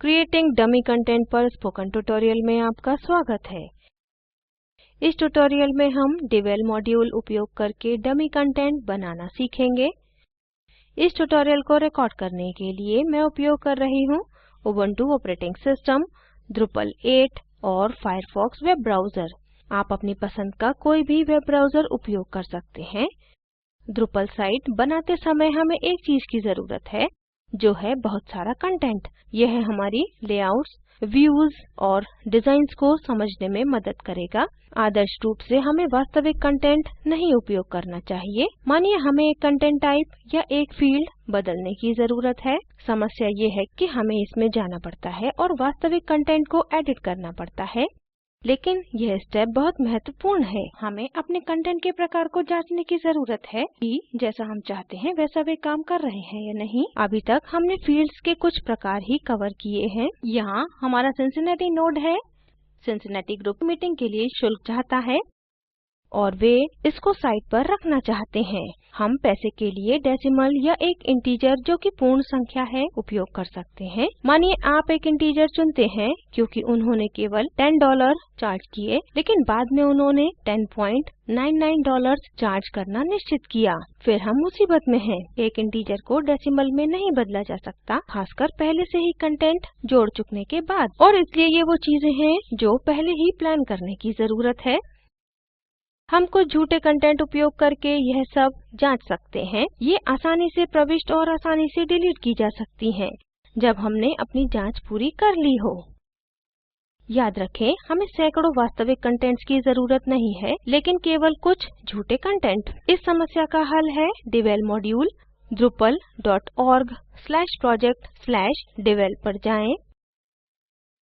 Creating dummy content पर spoken tutorial में आपका स्वागत है। इस ट्यूटोरियल में हम devel मॉड्यूल उपयोग करके डमी कंटेंट बनाना सीखेंगे। इस ट्यूटोरियल को रिकॉर्ड करने के लिए मैं उपयोग कर रही हूँ उबुंटू ऑपरेटिंग सिस्टम, Drupal 8 और फायरफॉक्स वेब ब्राउज़र। आप अपनी पसंद का कोई भी वेब ब्राउज़र उपयोग कर सकते हैं। Drupal साइट बनाते समय हमें एक चीज़ की ज़रूरत है, जो है बहुत सारा कंटेंट। यह हमारी लेआउट्स, व्यूज और डिजाइन्स को समझने में मदद करेगा। आदर्श रूप से हमें वास्तविक कंटेंट नहीं उपयोग करना चाहिए। मानिए हमें एक कंटेंट टाइप या एक फील्ड बदलने की ज़रूरत है। समस्या ये है कि हमें इसमें जाना पड़ता है और वास्तविक कंटेंट को एडिट करना पड़ता है। लेकिन यह स्टेप बहुत महत्वपूर्ण है। हमें अपने कंटेंट के प्रकार को जांचने की ज़रूरत है कि जैसा हम चाहते हैं वैसा वे काम कर रहे हैं या नहीं। अभी तक हमने फील्ड्स के कुछ प्रकार ही कवर किए हैं। यहाँ हमारा सिंसिनैटी नोड है। सिंसिनैटी ग्रुप मीटिंग के लिए शुल्क चाहता है और वे इसको साइट पर रखना चाहते हैं। हम पैसे के लिए डेसिमल या एक इंटीजर जो कि पूर्ण संख्या है उपयोग कर सकते हैं। मानिए आप एक इंटीजर चुनते हैं क्योंकि उन्होंने केवल $10 चार्ज किए, लेकिन बाद में उन्होंने $10.99 चार्ज करना निश्चित किया। फिर हम मुसीबत में हैं। एक इंटीजर को डेसिमल में नहीं बदला जा सकता, खासकर पहले से ही कंटेंट जोड़ चुकने के बाद। और इसलिए ये वो चीजें हैं जो पहले ही प्लान करने की जरूरत है। हम कुछ झूठे कंटेंट उपयोग करके यह सब जांच सकते हैं। ये आसानी से प्रविष्ट और आसानी से डिलीट की जा सकती हैं जब हमने अपनी जांच पूरी कर ली हो। याद रखें, हमें सैकड़ों वास्तविक कंटेंट्स की जरूरत नहीं है, लेकिन केवल कुछ झूठे कंटेंट। इस समस्या का हल है devel मॉड्यूल। drupal.org/project/devel पर जाएं।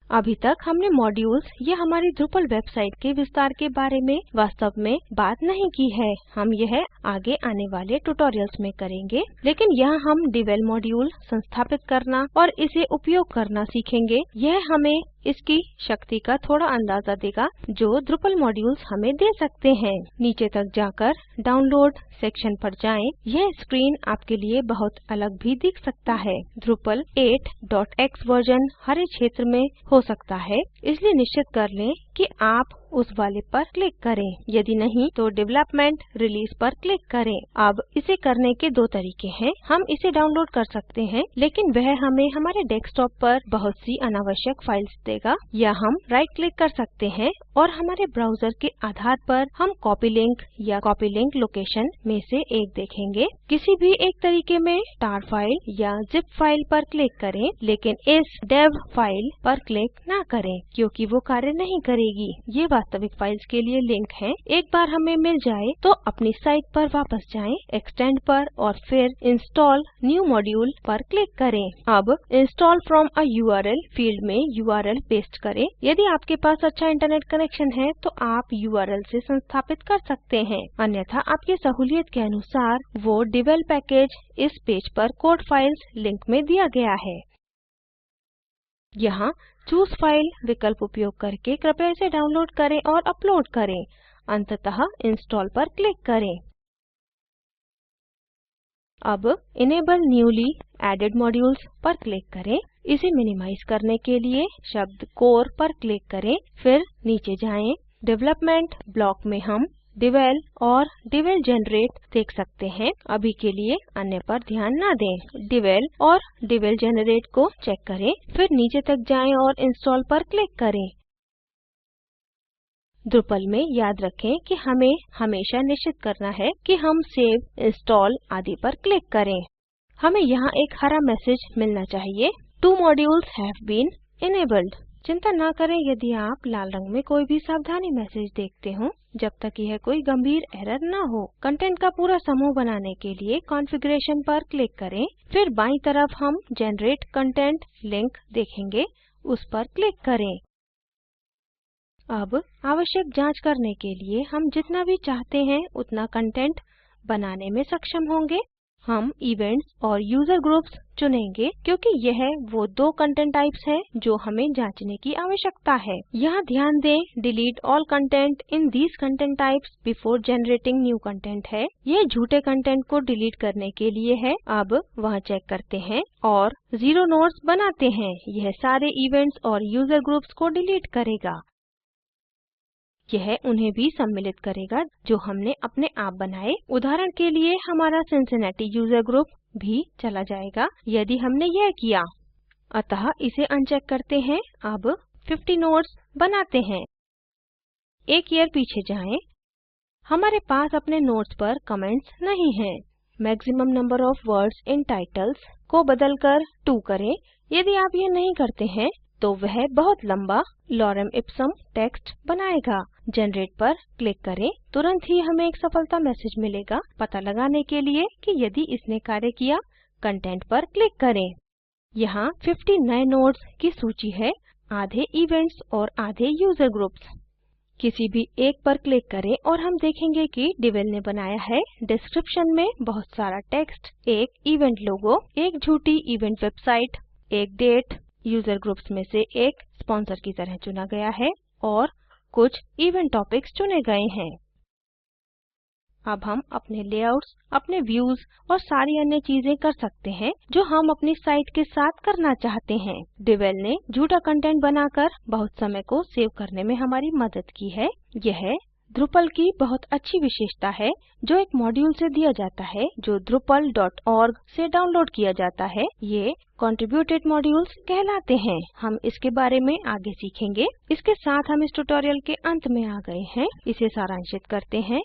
अभी तक हमने मॉड्यूल्स या हमारी Drupal वेबसाइट के विस्तार के बारे में वास्तव में बात नहीं की है। हम यह आगे आने वाले ट्यूटोरियल्स में करेंगे। लेकिन यहाँ हम devel मॉड्यूल संस्थापित करना और इसे उपयोग करना सीखेंगे। यह हमें इसकी शक्ति का थोड़ा अंदाजा देगा जो Drupal मॉड्यूल्स हमें दे सकते हैं। नीचे तक जाकर डाउनलोड सेक्शन पर जाएं। यह स्क्रीन आपके लिए बहुत अलग भी दिख सकता है। Drupal 8.x वर्जन हरे क्षेत्र में हो सकता है, इसलिए निश्चित कर लें कि आप उस वाले पर क्लिक करें। यदि नहीं तो डेवलपमेंट रिलीज पर क्लिक करें। अब इसे करने के दो तरीके हैं। हम इसे डाउनलोड कर सकते हैं, लेकिन वह हमें हमारे डेस्कटॉप पर बहुत सी अनावश्यक फाइल्स देगा। या हम राइट क्लिक कर सकते हैं और हमारे ब्राउजर के आधार पर हम कॉपी लिंक या कॉपी लिंक लोकेशन में से एक देखेंगे। किसी भी एक तरीके में tar फाइल या zip फाइल पर क्लिक करें, लेकिन इस dev फाइल पर क्लिक ना करें क्योंकि वो कार्य नहीं करेगी। ये वास्तविक फाइल्स के लिए लिंक हैं। एक बार हमें मिल जाए तो अपनी साइट पर वापस जाएं, एक्सटेंड पर और फिर इंस्टॉल न्यू मॉड्यूल पर क्लिक करें। अब install from a URL field में URL पेस्ट करें। यदि आपके पास अच्छा इंटरनेट कनेक्शन है तो आप URL से संस्थापित कर सकते हैं, अन्यथा आपकी सहूलियत के अनुसार वो devel पैकेज इस पेज पर कोड फाइल्स लिंक में दिया गया है। यहाँ चूज़ फाइल विकल्प उपयोग करके कृपया इसे डाउनलोड करें और अपलोड करें। अंततः इंस्टॉल पर क्लिक करें। अब इनेबल न्यूली एडेड मॉड्यूल्स पर क्लिक करें। इसे मिनिमाइज करने के लिए शब्द कोर पर क्लिक करें, फिर नीचे जाएं। डेवलपमेंट ब्लॉक में हम devel और devel generate देख सकते हैं। अभी के लिए अन्य पर ध्यान ना दें। devel और devel generate को चेक करें, फिर नीचे तक जाएं और इंस्टॉल पर क्लिक करें। Drupal में याद रखें कि हमें हमेशा निश्चित करना है कि हम सेव, इंस्टॉल आदि पर क्लिक करें। हमें यहाँ एक हरा मैसेज मिलना चाहिए, 2 modules have been enabled। चिंता ना करें यदि आप लाल रंग में कोई भी सावधानी मैसेज देखते हो, जब तक यह कोई गंभीर एरर ना हो। कंटेंट का पूरा समूह बनाने के लिए कॉन्फ़िगरेशन पर क्लिक करें, फिर बाईं तरफ हम जनरेट कंटेंट लिंक देखेंगे, उस पर क्लिक करें। अब आवश्यक जांच करने के लिए हम जितना भी चाहते हैं उतना कंटेंट बनाने में सक्षम होंगे। हम इवेंट्स और यूजर ग्रुप्स चुनेंगे क्योंकि यह वो दो कंटेंट टाइप्स हैं जो हमें जांचने की आवश्यकता है। यहाँ ध्यान दें delete all content in these content types before generating new content है। यह झूठे कंटेंट को डिलीट करने के लिए है। अब वह चेक करते हैं और 0 नोड्स बनाते हैं। यह सारे इवेंट्स और यूजर ग्रुप्स को डिलीट करेगा। यह उन्हें भी सम्मिलित करेगा जो हमने अपने आप बनाए। उदाहरण के लिए हमारा सिंसिनैटी यूजर ग्रुप भी चला जाएगा यदि हमने यह किया। अतः इसे अनचेक करते हैं। अब 50 नोड्स बनाते हैं। एक ईयर पीछे जाएं। हमारे पास अपने नोट्स पर कमेंट्स नहीं हैं। Maximum number of words in titles को बदलकर 2 करें। यदि आप ये नहीं करते हैं तो वह बहुत लंबा लॉरेम इप्सम टेक्स्ट बनाएगा। जनरेट पर क्लिक करें। तुरंत ही हमें एक सफलता मैसेज मिलेगा। पता लगाने के लिए कि यदि इसने कार्य किया, कंटेंट पर क्लिक करें। यहाँ 50 नए नोड्स की सूची है, आधे इवेंट्स और आधे यूजर ग्रुप्स। किसी भी एक पर क्लिक करें और हम देखेंगे कि डिवेल ने बनाया है। डिस्क्रिप्शन में बहुत सारा टेक्स्ट, एक इवेंट लोगो, एक झूठी इवेंट वेबसाइट, एक डेट, यूजर ग्रुप्स में से एक स्पॉन्सर की तरह चुना गया है और कुछ इवेंट टॉपिक्स चुने गए हैं। अब हम अपने लेआउट्स, अपने व्यूज और सारी अन्य चीजें कर सकते हैं जो हम अपनी साइट के साथ करना चाहते हैं। डिवेल ने झूठा कंटेंट बनाकर बहुत समय को सेव करने में हमारी मदद की है। यह Drupal की बहुत अच्छी विशेषता है जो एक मॉड्यूल से दिया जाता है जो drupal.org से डाउनलोड किया जाता है। ये कंट्रीब्यूटेड मॉड्यूल्स कहलाते हैं। हम इसके बारे में आगे सीखेंगे। इसके साथ हम इस ट्यूटोरियल के अंत में आ गए हैं। इसे सारांशित करते हैं।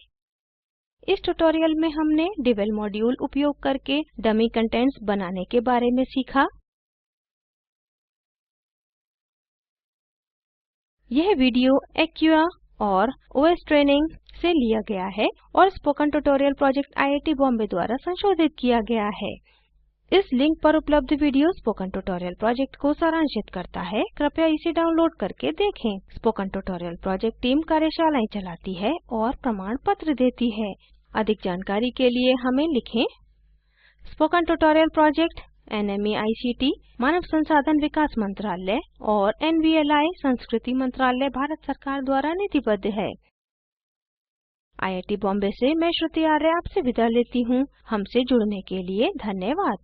इस ट्यूटोरियल में हमने डिवेल मॉड्यूल उपयोग करके डमी कंटेंट्स बनाने के बारे में सीखा। यह वीडियो एक्विया और ओएस ट्रेनिंग से लिया गया है और spoken tutorial project IIT Bombay द्वारा संशोधित किया गया है। इस लिंक पर उपलब्ध वीडियो स्पोकन ट्यूटोरियल प्रोजेक्ट को सारांशित करता है। कृपया इसे डाउनलोड करके देखें। स्पोकन ट्यूटोरियल प्रोजेक्ट टीम कार्यशालाएं चलाती है और प्रमाण पत्र देती है। अधिक जानकारी के लिए हमें लिखें। स्पोकन ट्यूटोरियल प्रोजेक्ट NMEICT मानव संसाधन विकास मंत्रालय और NVLI संस्कृति मंत्रालय भारत सरकार द्वारा निधिबद्ध है। आईआईटी बॉम्बे से मैं श्रुति आर्य आपसे विदा लेती हूँ। हमसे जुड़ने के लिए धन्यवाद।